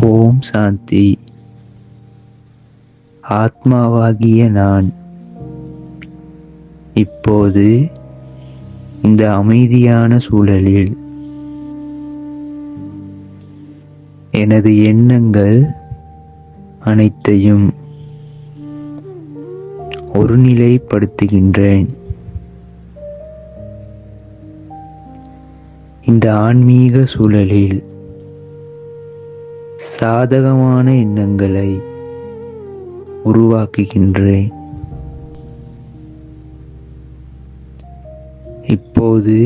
ஓம் சாந்தி. ஆத்மாவாகிய நான் இப்போது இந்த அமைதியான சூழலில் எனது எண்ணங்கள் அனைத்தையும் ஒருநிலைப்படுத்துகின்றேன். இந்த ஆன்மீக சூழலில் சாதகமான எண்ணங்களை உருவாக்குகின்றேன். இப்போது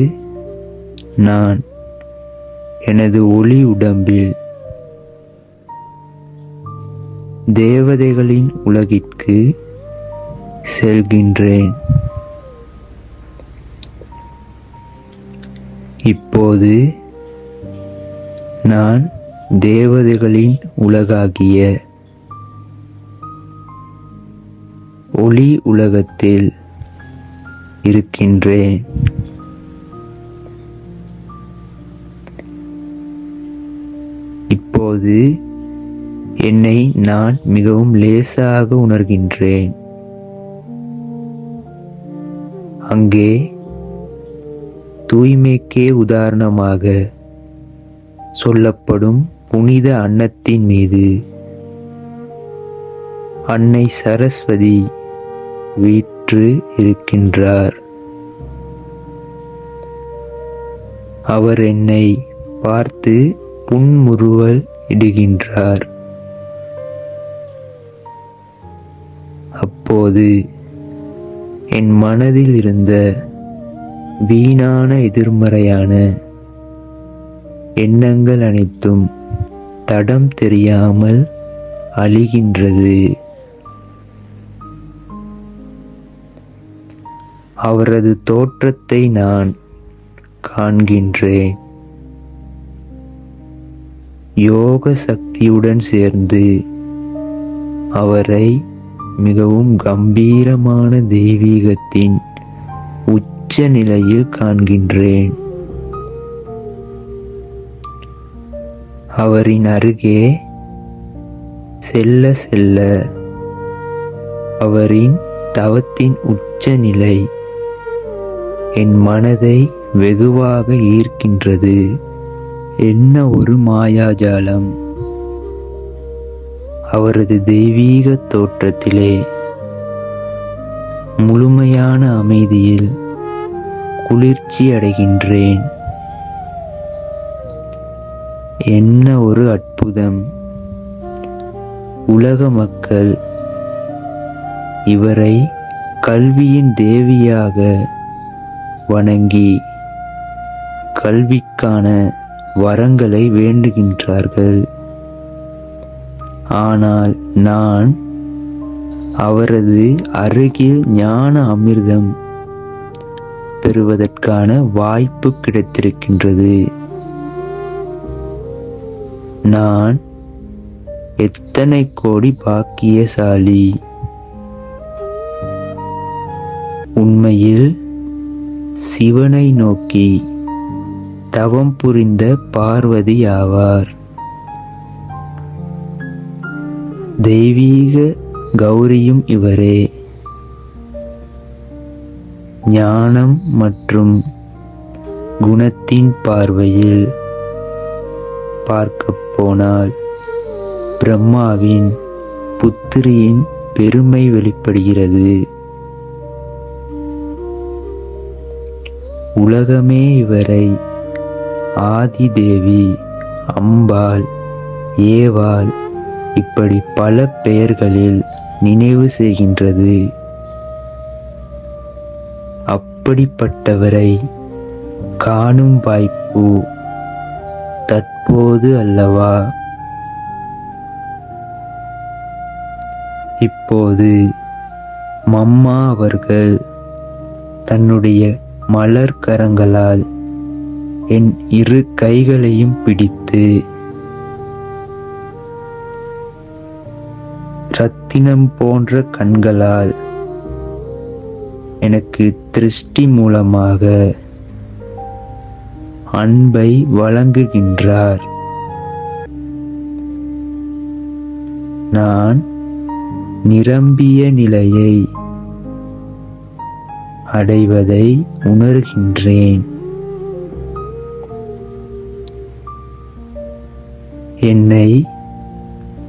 நான் எனது ஒளி உடம்பில் தேவதைகளின் உலகிற்கு செல்கின்றேன். இப்போது நான் தேவதைகளின் உலகாகிய ஒளி உலகத்தில் இருக்கின்றேன். இப்போது என்னை நான் மிகவும் லேசாக உணர்கின்றேன். அங்கே தூய்மைக்கே உதாரணமாக சொல்லப்படும் புனித அன்னத்தின் மீது அன்னை சரஸ்வதி வீற்று இருக்கின்றார். அவர் என்னை பார்த்து புன்முறுவல் இடுகின்றார். அப்போது என் மனதில் இருந்த வீணான எதிர்மறையான எண்ணங்கள் அனைத்தும் தடம் தெரியாமல் அழிகின்றது. அவரது தோற்றத்தை நான் காண்கின்றேன். யோக சக்தியுடன் சேர்ந்து அவரை மிகவும் கம்பீரமான தெய்வீகத்தின் உச்ச நிலையில் காண்கின்றேன். அவரின் அருகே செல்ல செல்ல அவரின் தவத்தின் உச்ச நிலை என் மனதை வெகுவாக ஈர்க்கின்றது. என்ன ஒரு மாயாஜாலம்! அவரது தெய்வீக தோற்றத்திலே முழுமையான அமைதியில் குளிர்ச்சி அடைகின்றேன். என்ன ஒரு அற்புதம்! உலக மக்கள் இவரை கல்வியின் தேவியாக வணங்கி கல்விக்கான வரங்களை வேண்டுகின்றார்கள். ஆனால் நான் அவரது அருகில் ஞான அமிர்தம் பெறுவதற்கான வாய்ப்பு கிடைத்திருக்கின்றது. நான் எத்தனை கோடி பாக்கியசாலி! உண்மையில் சிவனை நோக்கி தவம் புரிந்த பார்வதி ஆவார். தெய்வீக கௌரியும் இவரே. ஞானம் மற்றும் குணத்தின் பார்வையில் பார்க்க போனால் பிரம்மாவின் புத்திரியின் பெருமை வெளிப்படுகிறது. உலகமே இவரை ஆதி தேவி, அம்பாள், ஏவாள் இப்படி பல பெயர்களில் நினைவு செய்கின்றது. அப்படிப்பட்டவரை காணும் வாய்ப்பு தற்போது அல்லவா? இப்போது மம்மா அவர்கள் தன்னுடைய மலர் கரங்களால் என் இரு கைகளையும் பிடித்து ரத்தினம் போன்ற கண்களால் எனக்கு திருஷ்டி மூலமாக அன்பை வழங்குகின்றார். நான் நிரம்பிய நிலையை அடைவதை உணர்கின்றேன். என்னை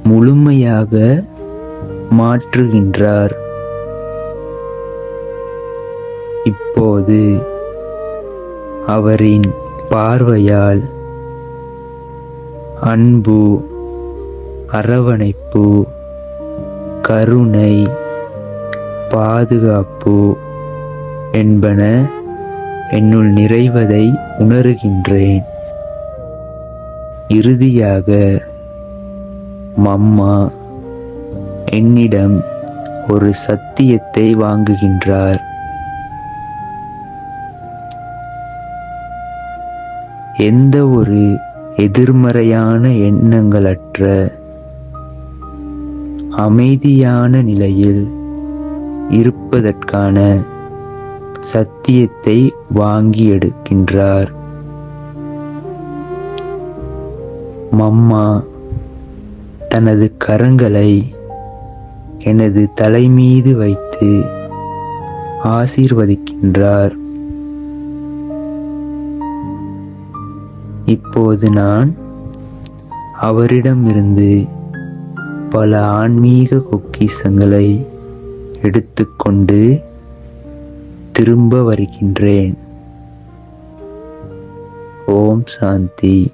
முழுமையாக மாற்றுகின்றார். இப்போது அவரின் பார்வையால் அன்பு, அரவணைப்பு, கருணை, பாதுகாப்பு என்பன என்னுள் நிறைவதை உணர்கின்றேன். இறுதியாக மம்மா என்னிடம் ஒரு சத்தியத்தை வாங்குகின்றார். எந்த ஒரு எதிர்மறையான எண்ணங்களற்ற அமைதியான நிலையில் இருப்பதற்கான சத்தியத்தை வாங்கி எடுக்கின்றார். மம்மா தனது கரங்களை எனது தலை மீது வைத்து ஆசீர்வதிக்கின்றார். இப்போது நான் அவரிடமிருந்து பல ஆன்மீக பொக்கிஷங்களை எடுத்துக்கொண்டு திரும்ப வருகின்றேன். ஓம் சாந்தி.